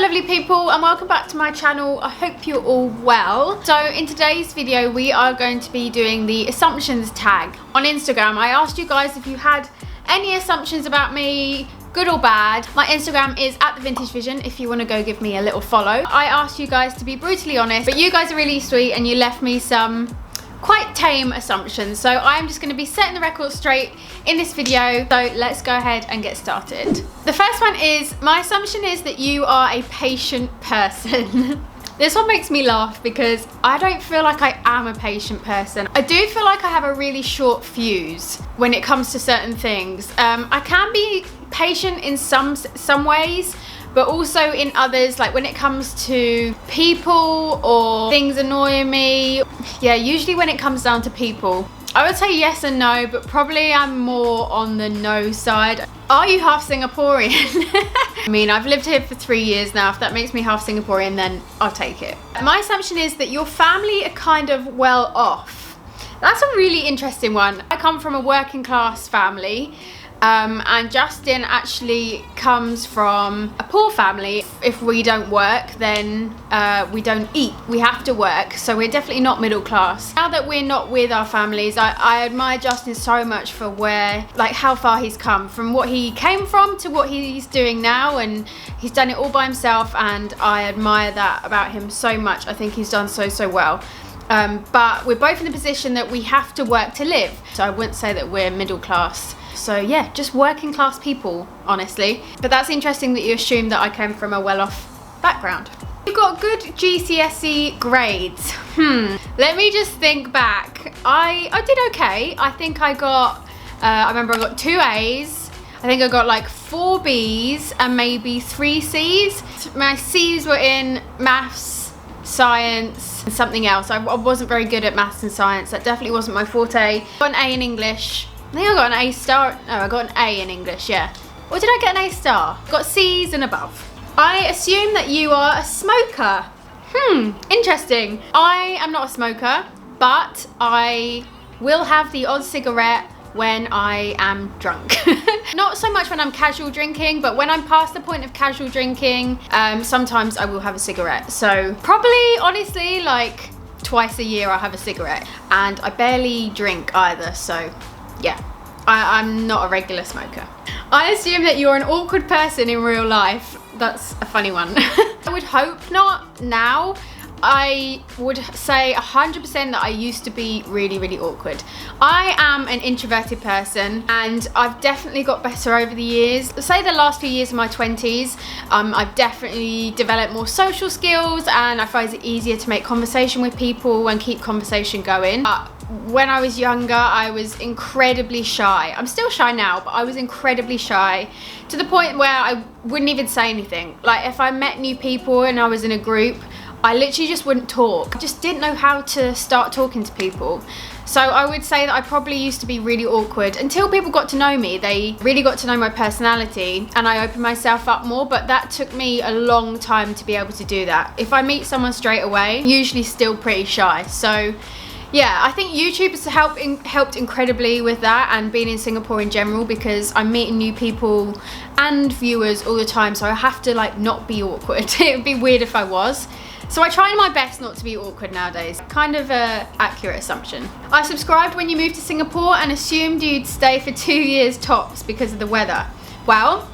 lovely people, and welcome back to my channel. I hope you're all well. So in today's video we are going to be doing the assumptions tag. On Instagram I asked you guys if you had any assumptions about me, good or bad. My Instagram is @thevintagevision if you want to go give me a little follow. I asked you guys to be brutally honest, but you guys are really sweet and you left me some quite tame assumptions. So I'm just going to be setting the record straight in this video. So let's go ahead and get started. The first one is, my assumption is that you are a patient person. This one makes me laugh because I don't feel like I am a patient person. I do feel like I have a really short fuse when it comes to certain things. I can be patient in some ways, but also in others, like when it comes to people or things annoying me. Yeah, usually when it comes down to people, I would say yes and no, but probably I'm more on the no side. Are you half Singaporean? I mean, I've lived here for 3 years now. If that makes me half Singaporean, then I'll take it. My assumption is that your family are kind of well off. That's a really interesting one. I come from a working class family. And Justin actually comes from a poor family. If we don't work, then we don't eat. We have to work, so we're definitely not middle class. Now that we're not with our families, I admire Justin so much for how far he's come, from what he came from to what he's doing now, and he's done it all by himself, and I admire that about him so much. I think he's done so well. But we're both in the position that we have to work to live, so I wouldn't say that we're middle class. So yeah, just working class people, honestly. But that's interesting that you assume that I came from a well-off background. You've got good GCSE grades. Let me just think back. I did okay. I think I got, I remember I got 2 A's. I think I got like 4 B's and maybe 3 C's. My C's were in maths, science, and something else. I wasn't very good at maths and science. That definitely wasn't my forte. I got an A in English. I think I got an A star. No, I got an A in English, yeah. Or did I get an A star? Got C's and above. I assume that you are a smoker. Interesting. I am not a smoker, but I will have the odd cigarette when I am drunk. Not so much when I'm casual drinking, but when I'm past the point of casual drinking, sometimes I will have a cigarette. So probably, honestly, like twice a year I'll have a cigarette. And I barely drink either, so yeah, I'm not a regular smoker. I assume that you're an awkward person in real life. That's a funny one. I would hope not now. I would say 100% that I used to be really awkward. I am an introverted person and I've definitely got better over the years. Say the last few years of my 20s, I've definitely developed more social skills and I find it easier to make conversation with people and keep conversation going. When I was younger, I was incredibly shy. I'm still shy now, but I was incredibly shy to the point where I wouldn't even say anything. Like if I met new people and I was in a group, I literally just wouldn't talk. I just didn't know how to start talking to people. So I would say that I probably used to be really awkward until people got to know me. They really got to know my personality and I opened myself up more, but that took me a long time to be able to do that. If I meet someone straight away, I'm usually still pretty shy. So yeah, I think YouTube has helped incredibly with that, and being in Singapore in general, because I'm meeting new people and viewers all the time, so I have to like not be awkward. It would be weird if I was. So I try my best not to be awkward nowadays. Kind of a accurate assumption. I subscribed when you moved to Singapore and assumed you'd stay for 2 years tops because of the weather. Well,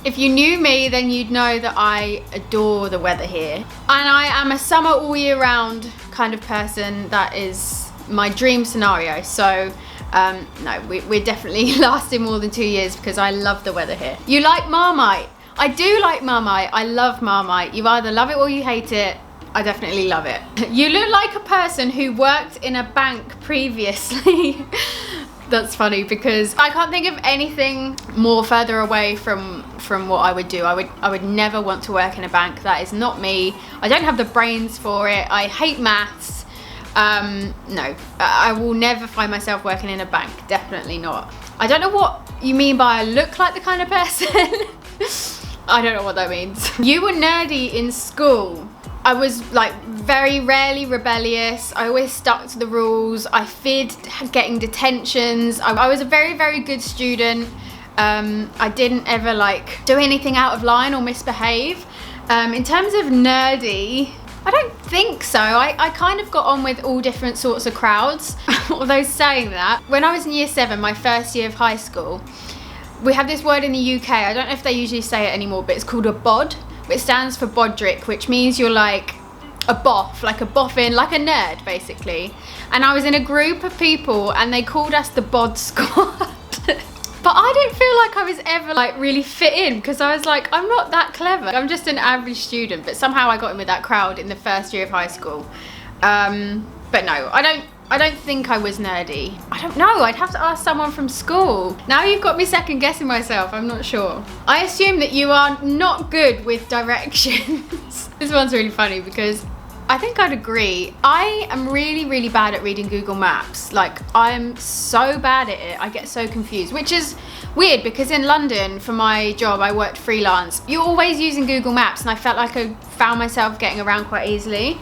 if you knew me, then you'd know that I adore the weather here. And I am a summer all year round kind of person. That is my dream scenario. So no, we're definitely lasting more than 2 years because I love the weather here. You like Marmite? I do like Marmite. I love Marmite. You either love it or you hate it. I definitely love it. You look like a person who worked in a bank previously. That's funny because I can't think of anything more further away from what I would do. I would never want to work in a bank. That is not me. I don't have the brains for it. I hate maths. No, I will never find myself working in a bank. Definitely not. I don't know what you mean by I look like the kind of person. I don't know what that means. You were nerdy in school. I was like very rarely rebellious. I always stuck to the rules. I feared getting detentions. I was a very good student. I didn't ever like do anything out of line or misbehave. In terms of nerdy, I don't think so. I kind of got on with all different sorts of crowds. Although saying that, when I was in year 7, my first year of high school, we have this word in the UK, I don't know if they usually say it anymore, but it's called a bod. It stands for bodrick, which means you're like a boff, like a boffin, like a nerd basically. And I was in a group of people and they called us the bod squad. But I didn't feel like I was ever like really fit in, because I was like, I'm not that clever. I'm just an average student, but somehow I got in with that crowd in the first year of high school. But no, I don't think I was nerdy. I don't know, I'd have to ask someone from school. Now you've got me second guessing myself, I'm not sure. I assume that you are not good with directions. This one's really funny because I think I'd agree. I am really, really bad at reading Google Maps. Like, I'm so bad at it, I get so confused, which is weird because in London, for my job, I worked freelance. You're always using Google Maps and I felt like I found myself getting around quite easily.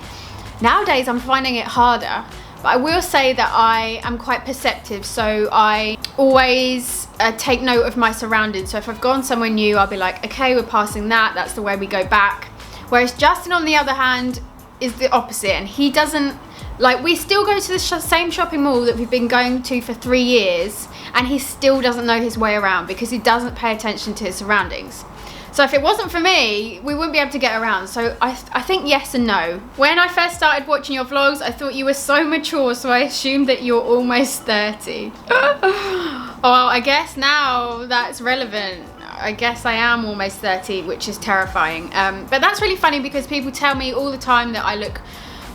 Nowadays, I'm finding it harder. But I will say that I am quite perceptive, so I always take note of my surroundings. So if I've gone somewhere new, I'll be like, okay, we're passing that, that's the way we go back. Whereas Justin, on the other hand, is the opposite, and he doesn't, like, we still go to the same shopping mall that we've been going to for 3 years, and he still doesn't know his way around because he doesn't pay attention to his surroundings. So if it wasn't for me, we wouldn't be able to get around. So I think yes and no. When I first started watching your vlogs, I thought you were so mature, so I assumed that you're almost 30. Oh, well, I guess now that's relevant. I guess I am almost 30, which is terrifying. But that's really funny because people tell me all the time that I look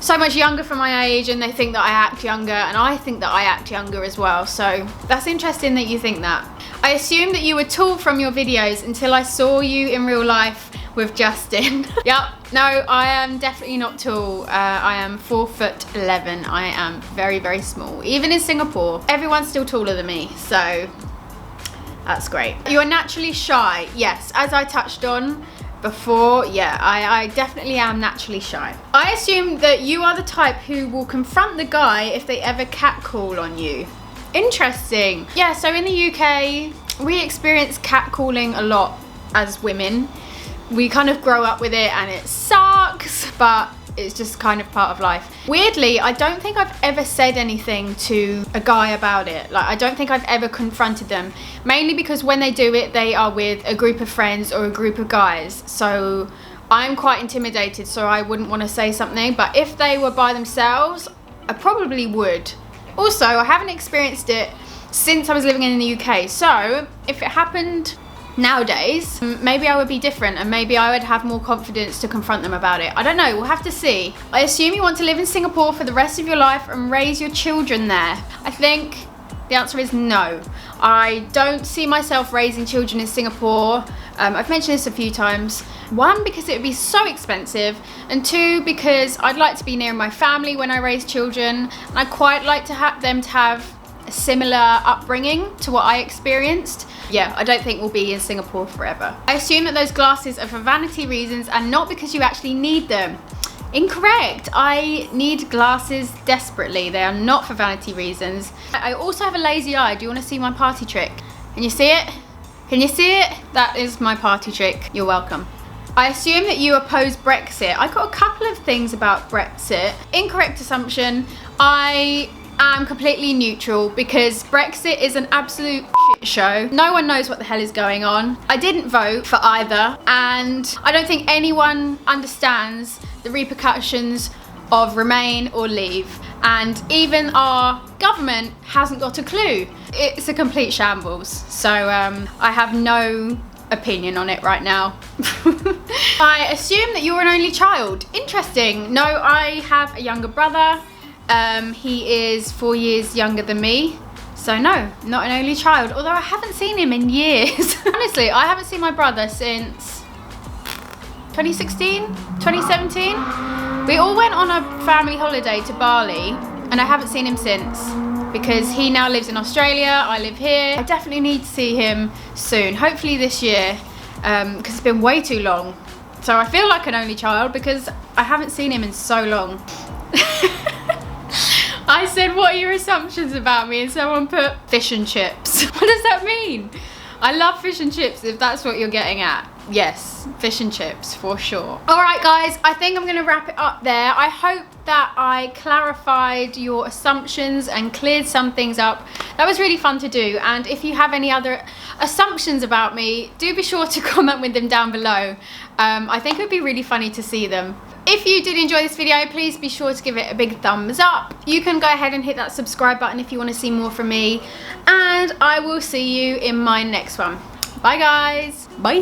so much younger for my age, and they think that I act younger, and I think that I act younger as well. So that's interesting that you think that. I assumed that you were tall from your videos until I saw you in real life with Justin. Yep, no, I am definitely not tall. I am 4'11". I am very, very small. Even in Singapore, everyone's still taller than me, so that's great. You are naturally shy. Yes, as I touched on before, yeah, I definitely am naturally shy. I assume that you are the type who will confront the guy if they ever catcall on you. Interesting. Yeah, so in the UK, we experience catcalling a lot as women. We kind of grow up with it and it sucks, but it's just kind of part of life. Weirdly, I don't think I've ever said anything to a guy about it. Like, I don't think I've ever confronted them. Mainly because when they do it, they are with a group of friends or a group of guys. So I'm quite intimidated, so I wouldn't want to say something. But if they were by themselves, I probably would. Also, I haven't experienced it since I was living in the UK. So if it happened nowadays, maybe I would be different and maybe I would have more confidence to confront them about it. I don't know, we'll have to see. I assume you want to live in Singapore for the rest of your life and raise your children there. I think the answer is no. I don't see myself raising children in Singapore. I've mentioned this a few times. 1, because it would be so expensive, and 2, because I'd like to be near my family when I raise children, and I quite like to have them to have a similar upbringing to what I experienced. Yeah, I don't think we'll be in Singapore forever. I assume that those glasses are for vanity reasons and not because you actually need them. Incorrect. I need glasses desperately. They are not for vanity reasons. I also have a lazy eye. Do you want to see my party trick? Can you see it? Can you see it? That is my party trick. You're welcome. I assume that you oppose Brexit. I got a couple of things about Brexit. Incorrect assumption. I am completely neutral because Brexit is an absolute shit show. No one knows what the hell is going on. I didn't vote for either, and I don't think anyone understands the repercussions of remain or leave. And even our government hasn't got a clue. It's a complete shambles. So I have no opinion on it right now. I assume that you're an only child. Interesting. No, I have a younger brother. He is 4 years younger than me. So no, not an only child. Although I haven't seen him in years. Honestly, I haven't seen my brother since 2016, 2017. We all went on a family holiday to Bali and I haven't seen him since because he now lives in Australia, I live here. I definitely need to see him soon, hopefully this year, because it's been way too long. So I feel like an only child because I haven't seen him in so long. I said, what are your assumptions about me? And someone put fish and chips. What does that mean? I love fish and chips if that's what you're getting at. yes, fish and chips for sure. All right guys, I think I'm gonna wrap it up there. I hope that I clarified your assumptions and cleared some things up. That was really fun to do, and if you have any other assumptions about me, do be sure to comment with them down below. I think it would be really funny to see them. If you did enjoy this video, please be sure to give it a big thumbs up. You can go ahead and hit that subscribe button if you want to see more from me, and I will see you in my next one. Bye guys. Bye.